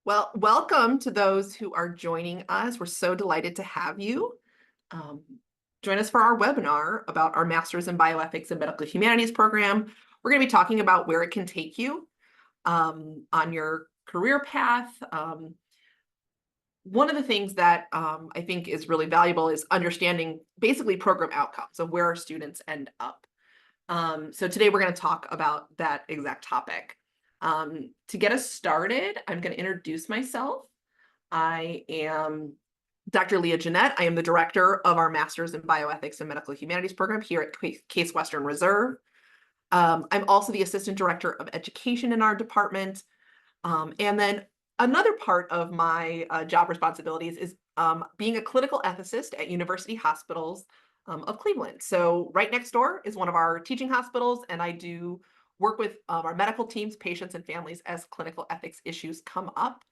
Well, welcome to those who are joining us. We're so delighted to have you. Um, Join us for our webinar about our Master's in Bioethics and Medical Humanities program. We're going to be talking about where it can take you on your career path. One of the things that I think is really valuable is understanding basically program outcomes of where our students end up. So today we're going to talk about that exact topic. To get us started, I'm going to introduce myself. I am Dr. Leah Jeunnette. I am the director of our Master's in Bioethics and Medical Humanities program here at Case Western Reserve. I'm also the assistant director of education in our department. And then another part of my job responsibilities is being a clinical ethicist at University Hospitals of Cleveland. So right next door is one of our teaching hospitals, and I do work with our medical teams, patients, and families as clinical ethics issues come up.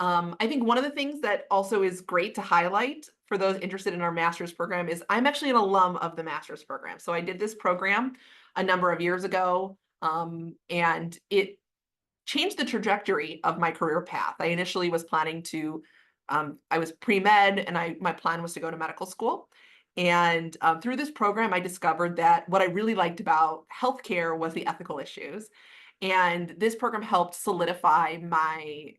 I think one of the things that also is great to highlight for those interested in our master's program is I'm actually an alum of the master's program. So I did this program a number of years ago, and it changed the trajectory of my career path. I initially was planning to, I was pre-med, and my plan was to go to medical school. And through this program, I discovered that what I really liked about healthcare was the ethical issues. And this program helped solidify my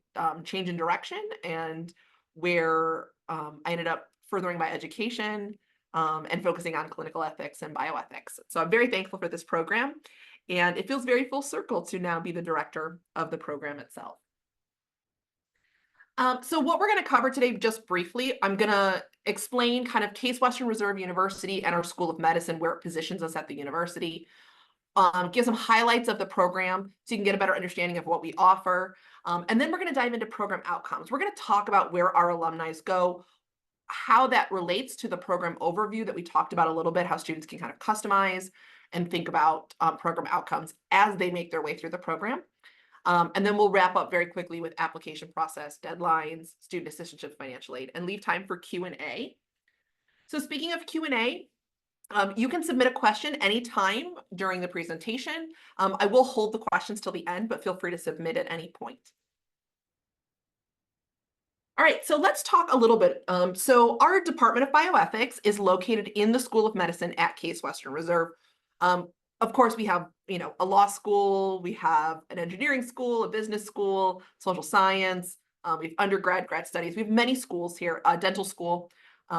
change in direction and where I ended up furthering my education and focusing on clinical ethics and bioethics. So I'm very thankful for this program. And it feels very full circle to now be the director of the program itself. So what we're going to cover today, just briefly, I'm going to explain kind of Case Western Reserve University and our School of Medicine, where it positions us at the university. Give some highlights of the program so you can get a better understanding of what we offer. And then we're going to dive into program outcomes. We're going to talk about where our alumni go, how that relates to the program overview that we talked about a little bit, how students can kind of customize and think about program outcomes as they make their way through the program. And then we'll wrap up very quickly with application process, deadlines, student assistantship, financial aid, and leave time for Q&A. So speaking of Q&A, you can submit a question anytime during the presentation. I will hold the questions till the end, but feel free to submit at any point. All right, so let's talk a little bit. So our Department of Bioethics is located in the School of Medicine at Case Western Reserve. Of course, we have, a law school, we have an engineering school, a business school, social science, we have undergrad, grad studies. We have many schools here, dental school,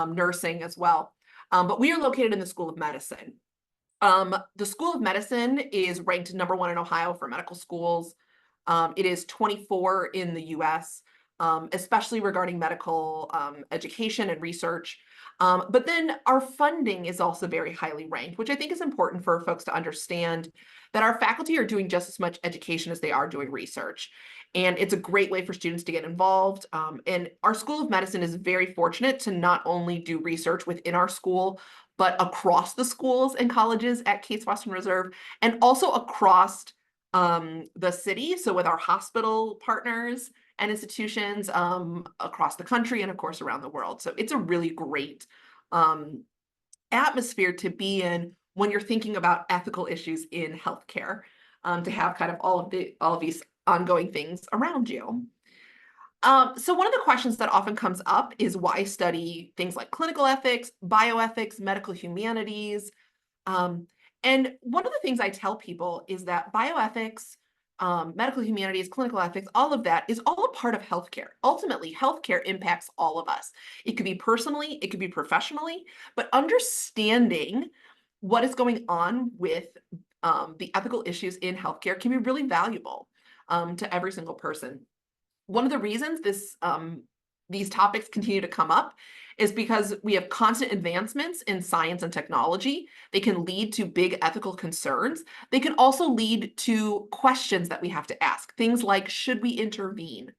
nursing as well. But we are located in the School of Medicine. The School of Medicine is ranked #1 in Ohio for medical schools. It is 24 in the US, especially regarding medical education and research. But then our funding is also very highly ranked, which I think is important for folks to understand that our faculty are doing just as much education as they are doing research. And it's a great way for students to get involved. And our School of Medicine is very fortunate to not only do research within our school, but across the schools and colleges at Case Western Reserve, and also across the city. So with our hospital partners and institutions across the country and of course around the world. So it's a really great atmosphere to be in when you're thinking about ethical issues in healthcare, to have kind of all of these ongoing things around you. So one of the questions that often comes up is why study things like clinical ethics, bioethics, medical humanities. And one of the things I tell people is that bioethics, medical humanities, clinical ethics, all of that is all a part of healthcare. Ultimately, healthcare impacts all of us. It could be personally, it could be professionally, but understanding what is going on with the ethical issues in healthcare can be really valuable to every single person. One of the reasons these topics continue to come up is because we have constant advancements in science and technology. They can lead to big ethical concerns. They can also lead to questions that we have to ask. Things like, should we intervene?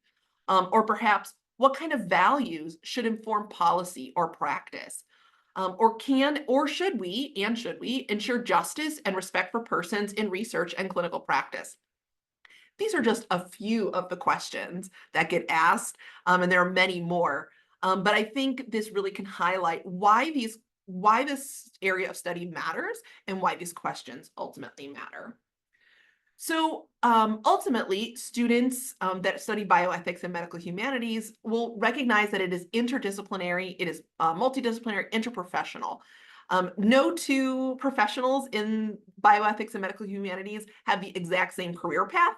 Or perhaps, what kind of values should inform policy or practice? Should we ensure justice and respect for persons in research and clinical practice? These are just a few of the questions that get asked, and there are many more. But I think this really can highlight why this area of study matters and why these questions ultimately matter. So ultimately, students that study bioethics and medical humanities will recognize that it is interdisciplinary, it is multidisciplinary, interprofessional. No two professionals in bioethics and medical humanities have the exact same career path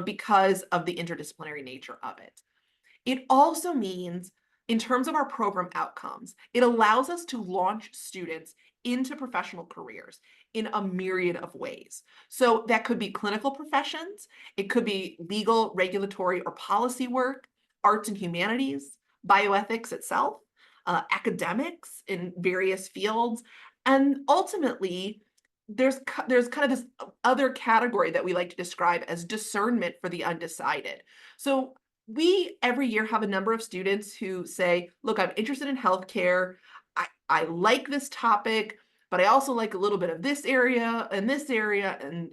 because of the interdisciplinary nature of it. It also means, in terms of our program outcomes, it allows us to launch students into professional careers in a myriad of ways. So that could be clinical professions, it could be legal, regulatory, or policy work, arts and humanities, bioethics itself, academics in various fields, and ultimately, there's kind of this other category that we like to describe as discernment for the undecided. So we every year have a number of students who say, look, I'm interested in healthcare. I like this topic, but I also like a little bit of this area and this area, and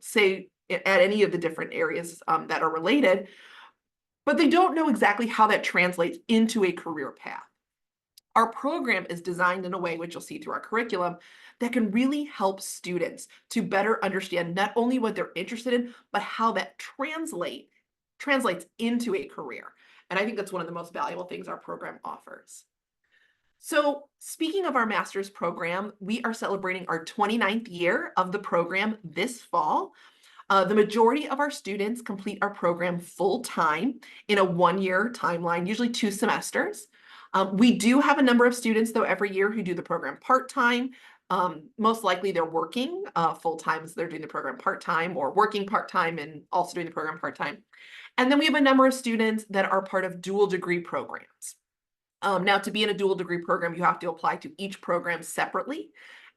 say at any of the different areas that are related, but they don't know exactly how that translates into a career path. Our program is designed in a way, which you'll see through our curriculum, that can really help students to better understand not only what they're interested in, but how that translates into a career. And I think that's one of the most valuable things our program offers. So speaking of our master's program, we are celebrating our 29th year of the program this fall. The majority of our students complete our program full-time in a one-year timeline, usually 2 semesters. We do have a number of students, though, every year who do the program part-time. Most likely they're working full-time, so they're doing the program part-time, or working part-time and also doing the program part-time. And then we have a number of students that are part of dual degree programs. Now, to be in a dual degree program, you have to apply to each program separately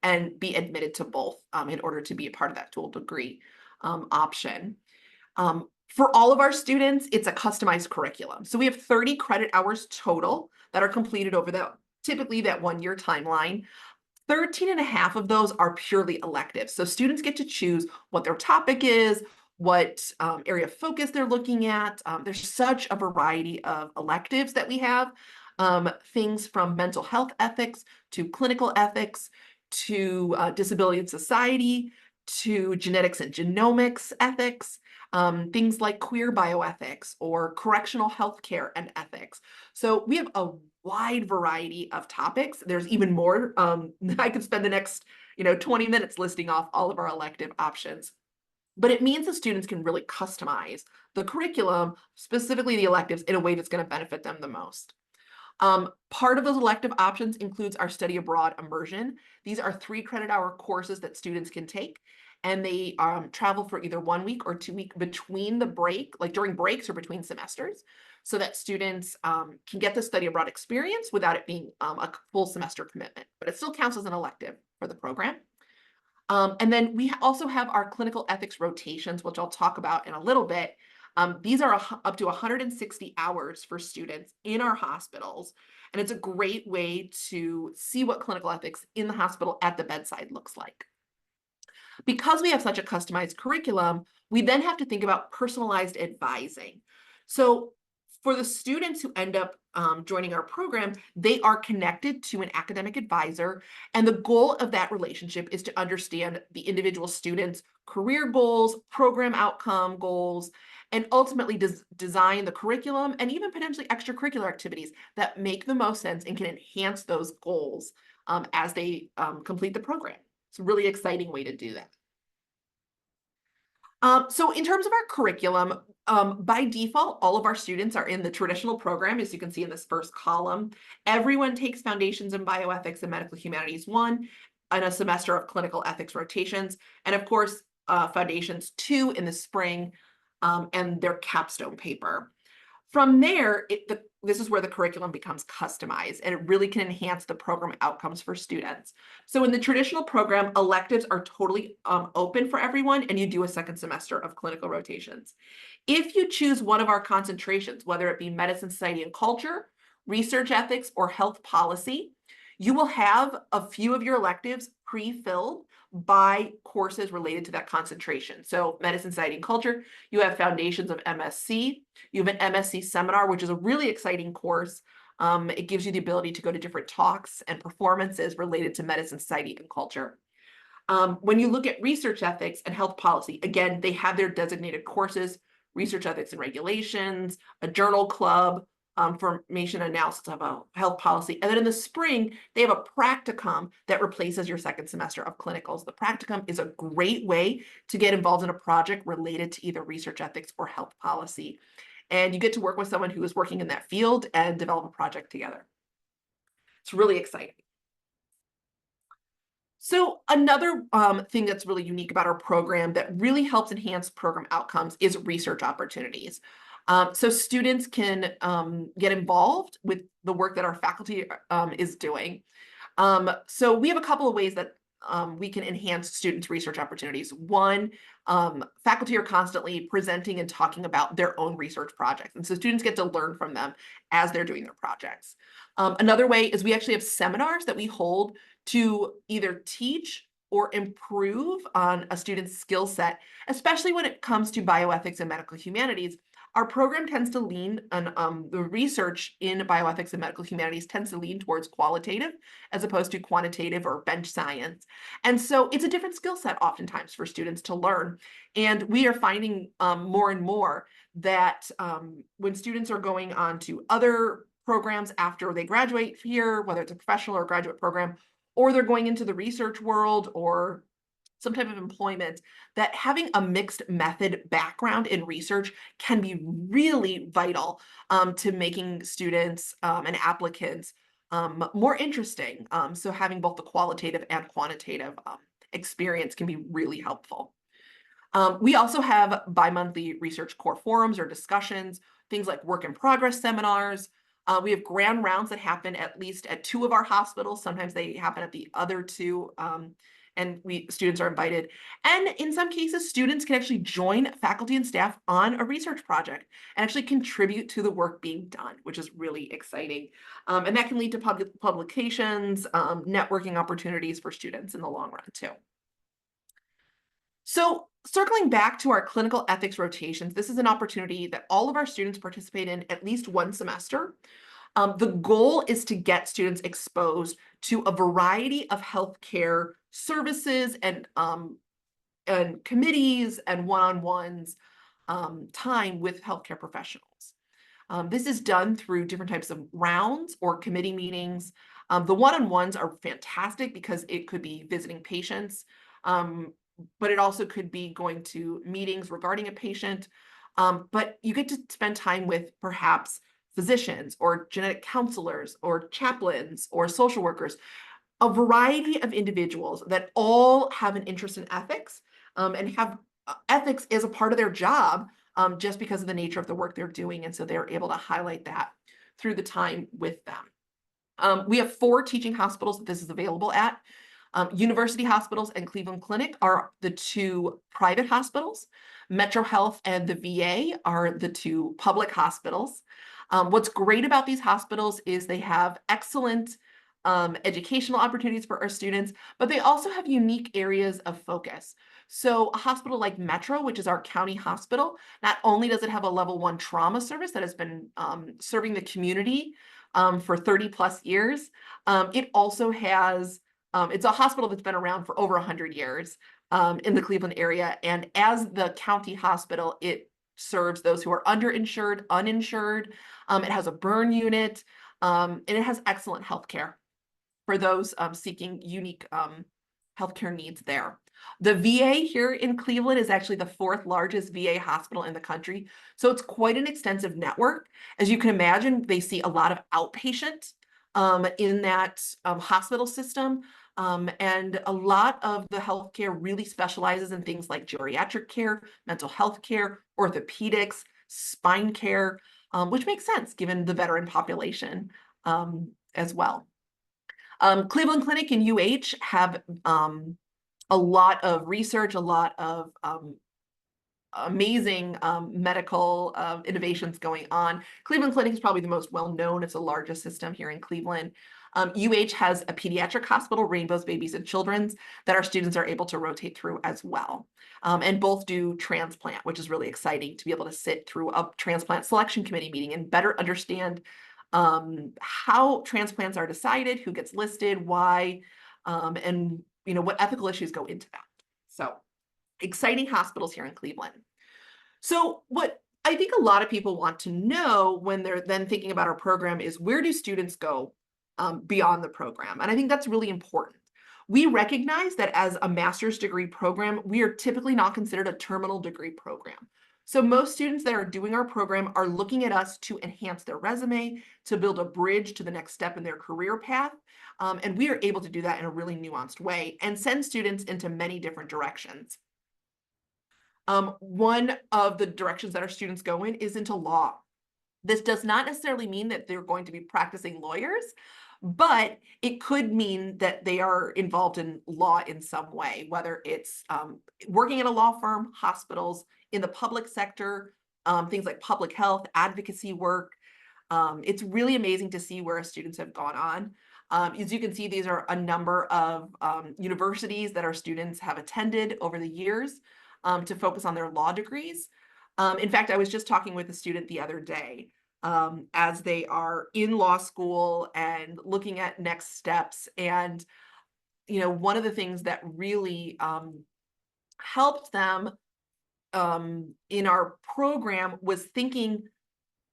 and be admitted to both in order to be a part of that dual degree option. For all of our students, it's a customized curriculum. So we have 30 credit hours total that are completed over typically that one-year timeline. 13 and a half of those are purely electives. So students get to choose what their topic is, what area of focus they're looking at. There's such a variety of electives that we have. Things from mental health ethics to clinical ethics to disability and society to genetics and genomics ethics, things like queer bioethics or correctional healthcare and ethics. So we have a wide variety of topics. There's even more. I could spend the next 20 minutes listing off all of our elective options. But it means that students can really customize the curriculum, specifically the electives, in a way that's going to benefit them the most. Part of those elective options includes our study abroad immersion. These are 3 credit hour courses that students can take, and they travel for either 1 week or 2 weeks between the break, like during breaks or between semesters, so that students can get the study abroad experience without it being a full semester commitment, but it still counts as an elective for the program. And then we also have our clinical ethics rotations, which I'll talk about in a little bit. These are up to 160 hours for students in our hospitals, and it's a great way to see what clinical ethics in the hospital at the bedside looks like. Because we have such a customized curriculum, we then have to think about personalized advising. So for the students who end up joining our program, they are connected to an academic advisor, and the goal of that relationship is to understand the individual student's career goals, program outcome goals, and ultimately design the curriculum and even potentially extracurricular activities that make the most sense and can enhance those goals as they complete the program. It's a really exciting way to do that. So in terms of our curriculum, by default, all of our students are in the traditional program, as you can see in this first column. Everyone takes Foundations in Bioethics and Medical Humanities 1 and a semester of clinical ethics rotations, and of course, Foundations 2 in the spring, and their capstone paper. From there, this is where the curriculum becomes customized, and it really can enhance the program outcomes for students. So in the traditional program, electives are totally open for everyone, and you do a second semester of clinical rotations. If you choose one of our concentrations, whether it be medicine, society, and culture, research ethics, or health policy, you will have a few of your electives pre-filled by courses related to that concentration. So medicine, society, and culture, you have Foundations of MSc. You have an MSc seminar, which is a really exciting course. It gives you the ability to go to different talks and performances related to medicine, society, and culture. When you look at research ethics and health policy, again, they have their designated courses, research ethics and regulations, a journal club, formation analysis of a health policy. And then in the spring, they have a practicum that replaces your second semester of clinicals. The practicum is a great way to get involved in a project related to either research ethics or health policy. And you get to work with someone who is working in that field and develop a project together. It's really exciting. So another thing that's really unique about our program that really helps enhance program outcomes is research opportunities. So students can get involved with the work that our faculty is doing. So we have a couple of ways that we can enhance students' research opportunities. One, faculty are constantly presenting and talking about their own research projects. And so students get to learn from them as they're doing their projects. Another way is we actually have seminars that we hold to either teach or improve on a student's skill set, especially when it comes to bioethics and medical humanities. Our program tends to lean on the research in bioethics and medical humanities tends to lean towards qualitative as opposed to quantitative or bench science. And so it's a different skill set oftentimes for students to learn. And we are finding more and more that when students are going on to other programs after they graduate here, whether it's a professional or graduate program, or they're going into the research world or some type of employment, that having a mixed method background in research can be really vital to making students and applicants more interesting. So having both the qualitative and quantitative experience can be really helpful. We also have bi-monthly research core forums or discussions, things like work in progress seminars. We have grand rounds that happen at least at 2 of our hospitals. Sometimes they happen at the other 2. And students are invited. And in some cases, students can actually join faculty and staff on a research project and actually contribute to the work being done, which is really exciting. And that can lead to publications, networking opportunities for students in the long run too. So circling back to our clinical ethics rotations, this is an opportunity that all of our students participate in at least one semester. The goal is to get students exposed to a variety of healthcare services and committees and one-on-ones time with healthcare professionals. This is done through different types of rounds or committee meetings. The one-on-ones are fantastic because it could be visiting patients, but it also could be going to meetings regarding a patient. But you get to spend time with perhaps physicians or genetic counselors or chaplains or social workers, a variety of individuals that all have an interest in ethics and have ethics as a part of their job just because of the nature of the work they're doing. And so they're able to highlight that through the time with them. We have 4 teaching hospitals that this is available at. University Hospitals and Cleveland Clinic are the 2 private hospitals. Metro Health and the VA are the 2 public hospitals. What's great about these hospitals is they have excellent educational opportunities for our students, but they also have unique areas of focus. So a hospital like Metro, which is our county hospital, not only does it have a level 1 trauma service that has been serving the community for 30 plus years, it also has, it's a hospital that's been around for over 100 years in the Cleveland area. And as the county hospital, it serves those who are underinsured, uninsured. It has a burn unit, and it has excellent healthcare for those seeking unique healthcare needs there. The VA here in Cleveland is actually the 4th largest VA hospital in the country. So it's quite an extensive network. As you can imagine, they see a lot of outpatient in that hospital system. And a lot of the healthcare really specializes in things like geriatric care, mental health care, orthopedics, spine care, which makes sense given the veteran population as well. Cleveland Clinic and UH have a lot of research, a lot of amazing medical innovations going on. Cleveland Clinic is probably the most well-known. It's the largest system here in Cleveland. UH has a pediatric hospital, Rainbows Babies and Children's, that our students are able to rotate through as well. And both do transplant, which is really exciting to be able to sit through a transplant selection committee meeting and better understand how transplants are decided, who gets listed, why, and what ethical issues go into that. So exciting hospitals here in Cleveland. So what I think a lot of people want to know when they're then thinking about our program is, where do students go beyond the program? And I think that's really important. We recognize that as a master's degree program, we are typically not considered a terminal degree program. So most students that are doing our program are looking at us to enhance their resume, to build a bridge to the next step in their career path. And we are able to do that in a really nuanced way and send students into many different directions. One of the directions that our students go in is into law. This does not necessarily mean that they're going to be practicing lawyers, but it could mean that they are involved in law in some way, whether it's working in a law firm, hospitals, in the public sector, things like public health, advocacy work. It's really amazing to see where our students have gone on. As you can see, these are a number of universities that our students have attended over the years to focus on their law degrees. In fact, I was just talking with a student the other day as they are in law school and looking at next steps. And, one of the things that really helped them in our program was thinking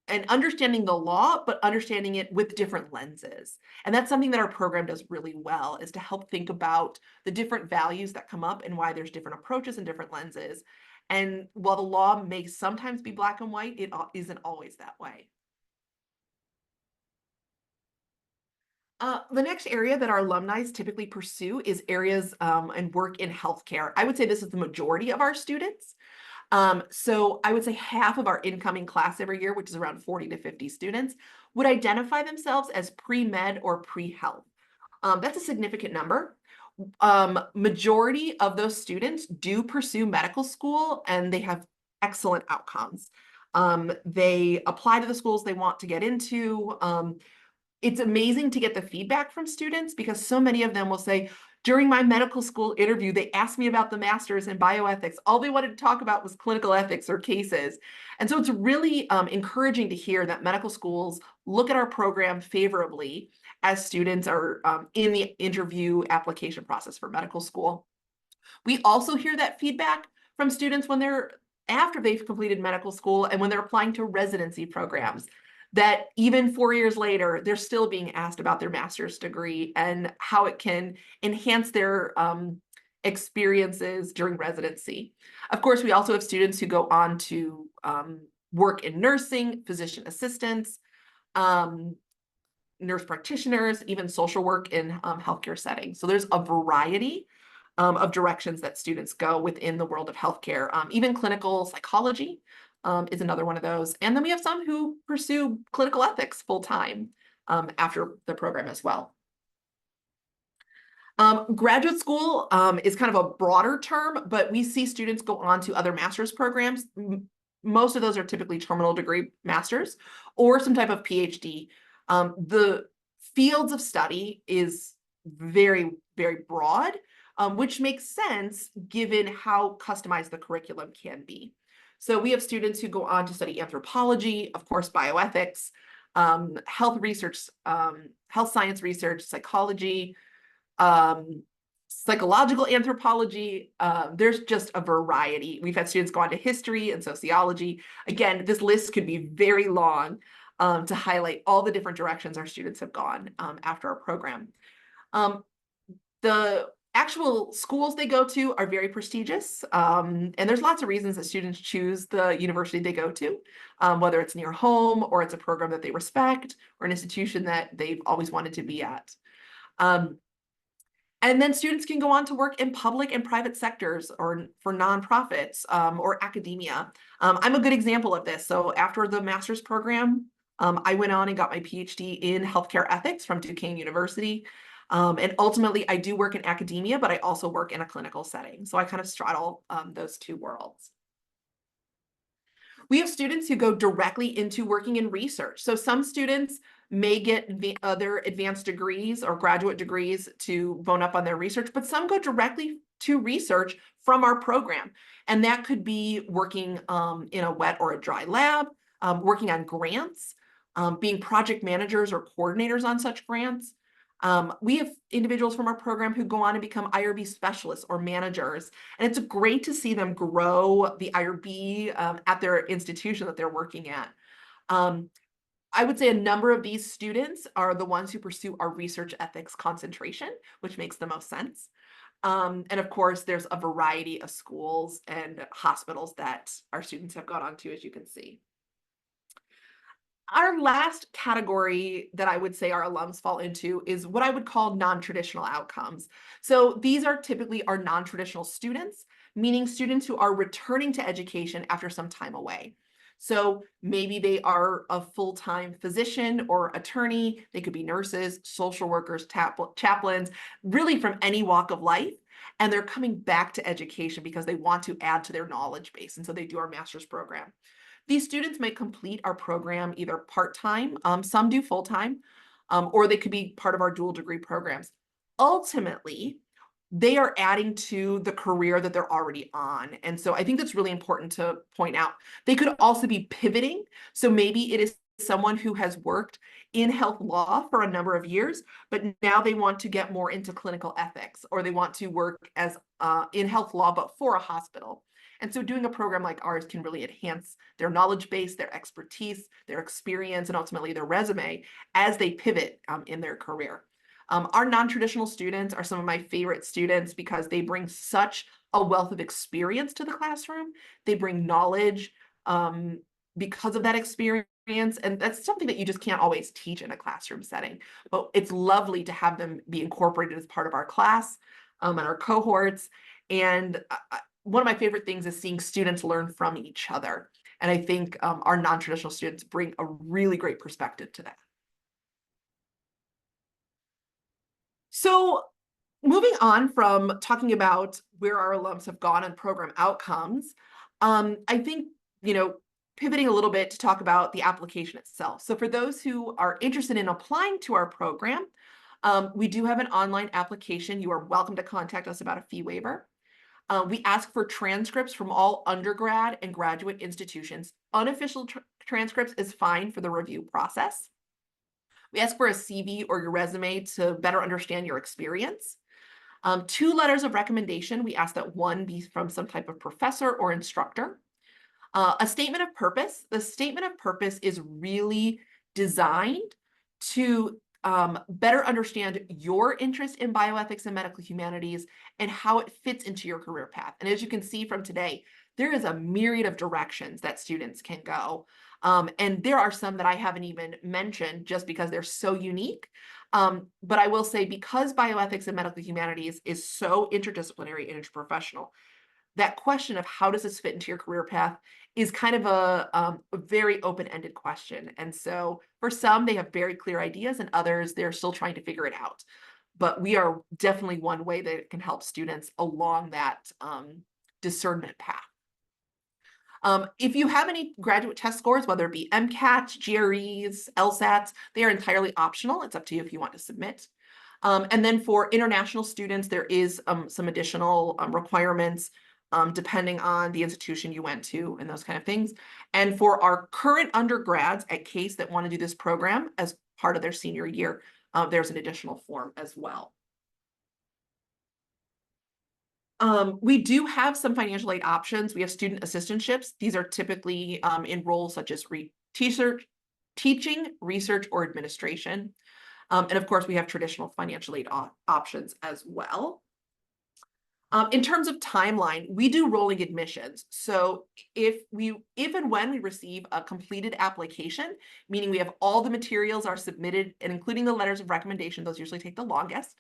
and understanding the law, but understanding it with different lenses. And that's something that our program does really well, is to help think about the different values that come up and why there's different approaches and different lenses. And while the law may sometimes be black and white, it isn't always that way. The next area that our alumni typically pursue is areas and work in healthcare. I would say this is the majority of our students. So I would say half of our incoming class every year, which is around 40 to 50 students, would identify themselves as pre-med or pre-health. That's a significant number. Majority of those students do pursue medical school, and they have excellent outcomes. They apply to the schools they want to get into. It's amazing to get the feedback from students, because so many of them will say, during my medical school interview, they asked me about the master's in bioethics. All they wanted to talk about was clinical ethics or cases. And so it's really encouraging to hear that medical schools look at our program favorably as students are in the interview application process for medical school. We also hear that feedback from students after they've completed medical school and when they're applying to residency programs, that even 4 years later, they're still being asked about their master's degree and how it can enhance their experiences during residency. Of course, we also have students who go on to work in nursing, physician assistants, nurse practitioners, even social work in healthcare settings. So there's a variety of directions that students go within the world of healthcare. Even clinical psychology is another one of those. And then we have some who pursue clinical ethics full-time after the program as well. Graduate school is kind of a broader term, but we see students go on to other master's programs. Most of those are typically terminal degree masters or some type of PhD. The fields of study is very, very broad, which makes sense given how customized the curriculum can be. So we have students who go on to study anthropology, of course, bioethics, health research, health science research, psychology, psychological anthropology. There's just a variety. We've had students go on to history and sociology. Again, this list could be very long to highlight all the different directions our students have gone after our program. The actual schools they go to are very prestigious, and there's lots of reasons that students choose the university they go to, whether it's near home or it's a program that they respect or an institution that they've always wanted to be at. And then students can go on to work in public and private sectors or for nonprofits or academia. I'm a good example of this. So after the master's program, I went on and got my PhD in healthcare ethics from Duquesne University. And ultimately, I do work in academia, but I also work in a clinical setting. So I kind of straddle those two worlds. We have students who go directly into working in research. So some students may get other advanced degrees or graduate degrees to bone up on their research, but some go directly to research from our program. And that could be working in a wet or a dry lab, working on grants, being project managers or coordinators on such grants, We have individuals from our program who go on to become IRB specialists or managers, and it's great to see them grow the IRB at their institution that they're working at. I would say a number of these students are the ones who pursue our research ethics concentration, which makes the most sense. And of course, there's a variety of schools and hospitals that our students have gone on to, as you can see. Our last category that I would say our alums fall into is what I would call non-traditional outcomes. So these are typically our non-traditional students, meaning students who are returning to education after some time away. So maybe they are a full-time physician or attorney. They could be nurses, social workers, chaplains, really from any walk of life. And they're coming back to education because they want to add to their knowledge base. And so they do our master's program. These students may complete our program either part-time, some do full-time, or they could be part of our dual degree programs. Ultimately, they are adding to the career that they're already on. And so I think that's really important to point out. They could also be pivoting. So maybe it is someone who has worked in health law for a number of years, but now they want to get more into clinical ethics, or they want to work as in health law, but for a hospital. And so doing a program like ours can really enhance their knowledge base, their expertise, their experience, and ultimately their resume as they pivot in their career. Our non-traditional students are some of my favorite students because they bring such a wealth of experience to the classroom. They bring knowledge because of that experience. And that's something that you just can't always teach in a classroom setting. But it's lovely to have them be incorporated as part of our class and our cohorts. And one of my favorite things is seeing students learn from each other. And I think our non-traditional students bring a really great perspective to that. So moving on from talking about where our alums have gone on program outcomes, I think, pivoting a little bit to talk about the application itself. So for those who are interested in applying to our program, we do have an online application. You are welcome to contact us about a fee waiver. We ask for transcripts from all undergrad and graduate institutions. Unofficial transcripts is fine for the review process. We ask for a CV or your resume to better understand your experience. 2 letters of recommendation. We ask that one be from some type of professor or instructor. A statement of purpose. The statement of purpose is really designed to better understand your interest in bioethics and medical humanities and how it fits into your career path. And as you can see from today, there is a myriad of directions that students can go. And there are some that I haven't even mentioned just because they're so unique. But I will say, because bioethics and medical humanities is so interdisciplinary and interprofessional, that question of how does this fit into your career path is kind of a very open-ended question. And so for some, they have very clear ideas, and others, they're still trying to figure it out. But we are definitely one way that it can help students along that discernment path. If you have any graduate test scores, whether it be MCAT, GREs, LSATs, they are entirely optional. It's up to you if you want to submit. And then for international students, there is some additional requirements depending on the institution you went to and those kind of things. And for our current undergrads at Case that want to do this program as part of their senior year, there's an additional form as well. We do have some financial aid options. We have student assistantships. These are typically in roles such as teaching, research, or administration. And of course, we have traditional financial aid options as well. In terms of timeline, we do rolling admissions. So if and when we receive a completed application, meaning we have all the materials are submitted, and including the letters of recommendation, those usually take the longest,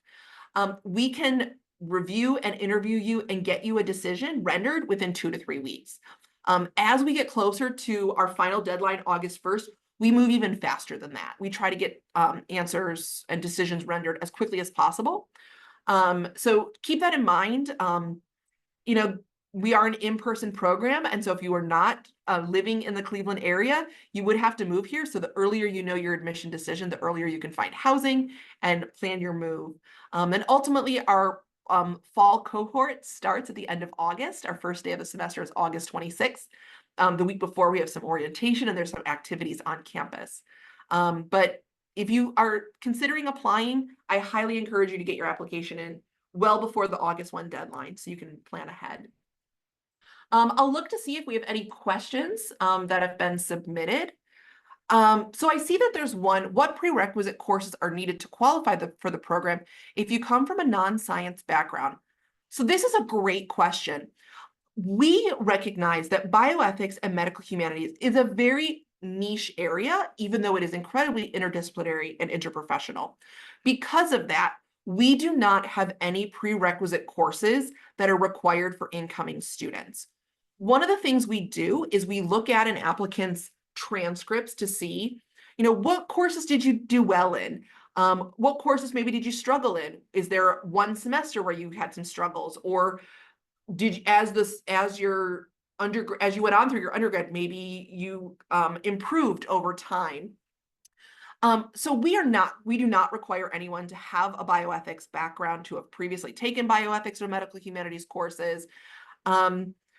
we can review and interview you and get you a decision rendered within 2 to 3 weeks. As we get closer to our final deadline, August 1st, we move even faster than that. We try to get answers and decisions rendered as quickly as possible. So keep that in mind. We are an in-person program, and so if you are not living in the Cleveland area, you would have to move here. So the earlier you know your admission decision, the earlier you can find housing and plan your move. And ultimately, our fall cohort starts at the end of August. Our first day of the semester is August 26th. The week before, we have some orientation and there's some activities on campus. But if you are considering applying, I highly encourage you to get your application in well before the August 1 deadline so you can plan ahead. I'll look to see if we have any questions that have been submitted. So I see that there's one. What prerequisite courses are needed to qualify for the program if you come from a non-science background? So this is a great question. We recognize that bioethics and medical humanities is a very niche area, even though it is incredibly interdisciplinary and interprofessional. Because of that, we do not have any prerequisite courses that are required for incoming students. One of the things we do is we look at an applicant's transcripts to see, what courses did you do well in? What courses maybe did you struggle in? Is there one semester where you had some struggles, or did you, as you went on through your undergrad, maybe you improved over time? So we do not require anyone to have a bioethics background, to have previously taken bioethics or medical humanities courses.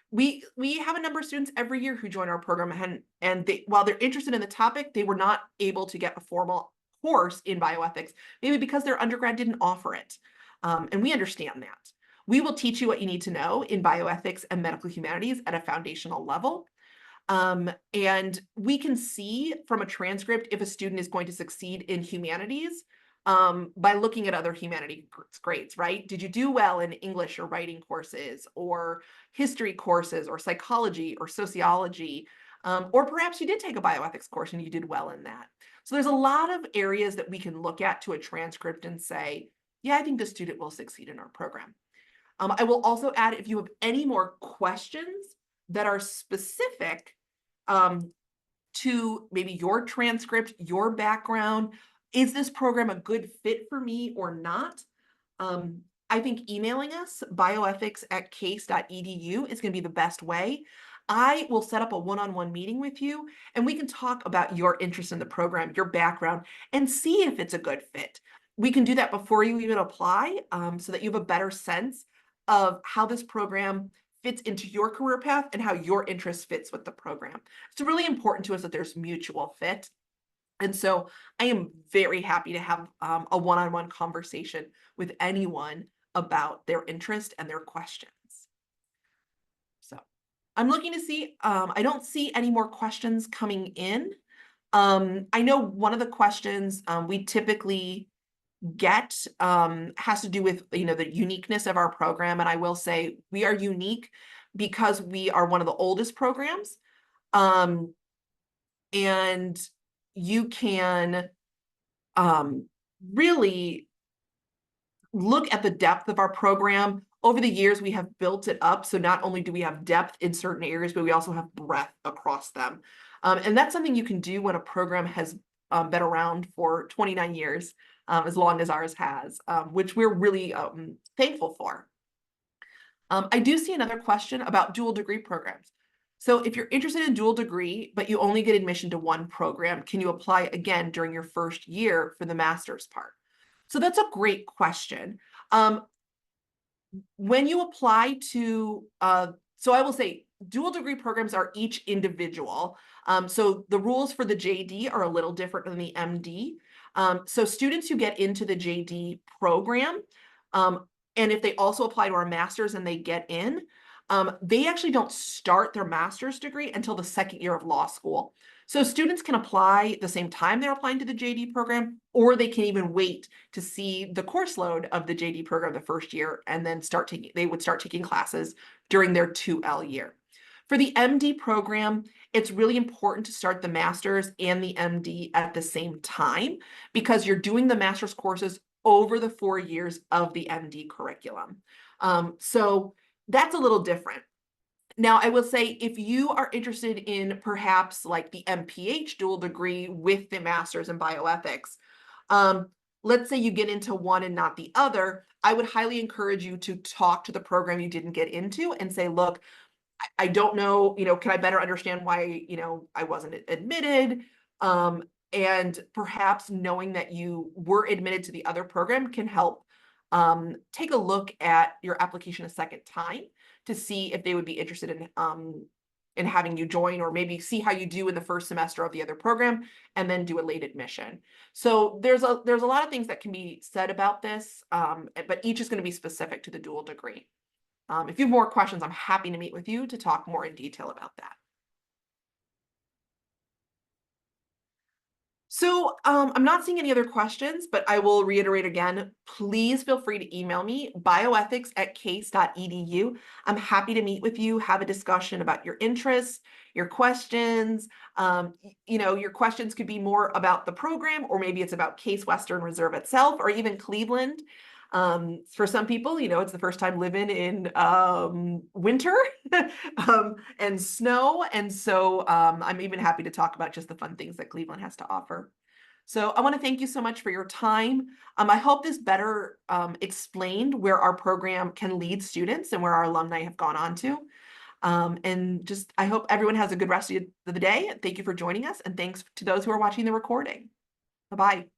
We have a number of students every year who join our program, and while they're interested in the topic, they were not able to get a formal course in bioethics, maybe because their undergrad didn't offer it. And we understand that. We will teach you what you need to know in bioethics and medical humanities at a foundational level. And we can see from a transcript if a student is going to succeed in humanities by looking at other humanities grades, right? Did you do well in English or writing courses, or history courses, or psychology or sociology? Or perhaps you did take a bioethics course and you did well in that. So there's a lot of areas that we can look at to a transcript and say, yeah, I think the student will succeed in our program. I will also add, if you have any more questions that are specific to maybe your transcript, your background, is this program a good fit for me or not? I think emailing us, bioethics@case.edu, is going to be the best way. I will set up a one-on-one meeting with you, and we can talk about your interest in the program, your background, and see if it's a good fit. We can do that before you even apply, so that you have a better sense of how this program fits into your career path and how your interest fits with the program. It's really important to us that there's mutual fit. And so I am very happy to have a one-on-one conversation with anyone about their interest and their questions. So I'm looking to see, I don't see any more questions coming in. I know one of the questions we typically get has to do with the uniqueness of our program, and I will say we are unique because we are one of the oldest programs, and you can really look at the depth of our program. Over the years, we have built it up, so not only do we have depth in certain areas, but we also have breadth across them, and that's something you can do when a program has been around for 29 years. As long as ours has, which we're really thankful for. I do see another question about dual degree programs. So if you're interested in dual degree, but you only get admission to one program, can you apply again during your first year for the master's part? So that's a great question. When you apply to, so I will say dual degree programs are each individual. So the rules for the JD are a little different than the MD. So students who get into the JD program, and if they also apply to our master's and they get in, they actually don't start their master's degree until the second year of law school. So students can apply the same time they're applying to the JD program, or they can even wait to see the course load of the JD program the first year, and then they would start taking classes during their 2L year. For the MD program, it's really important to start the master's and the MD at the same time, because you're doing the master's courses over the 4 years of the MD curriculum. So that's a little different. Now, I will say, if you are interested in perhaps like the MPH dual degree with the master's in bioethics, let's say you get into one and not the other, I would highly encourage you to talk to the program you didn't get into and say, look, I don't know, can I better understand why, I wasn't admitted? And perhaps knowing that you were admitted to the other program can help take a look at your application a second time to see if they would be interested in having you join, or maybe see how you do in the first semester of the other program and then do a late admission. So there's a lot of things that can be said about this, but each is going to be specific to the dual degree. If you have more questions, I'm happy to meet with you to talk more in detail about that. So I'm not seeing any other questions, but I will reiterate again, please feel free to email me, bioethics@case.edu. I'm happy to meet with you, have a discussion about your interests, your questions. Your questions could be more about the program, or maybe it's about Case Western Reserve itself, or even Cleveland. For some people, it's the first time living in winter and snow. And so I'm even happy to talk about just the fun things that Cleveland has to offer. So I want to thank you so much for your time. I hope this better explained where our program can lead students and where our alumni have gone on to. I hope everyone has a good rest of the day. Thank you for joining us, and thanks to those who are watching the recording. Bye-bye.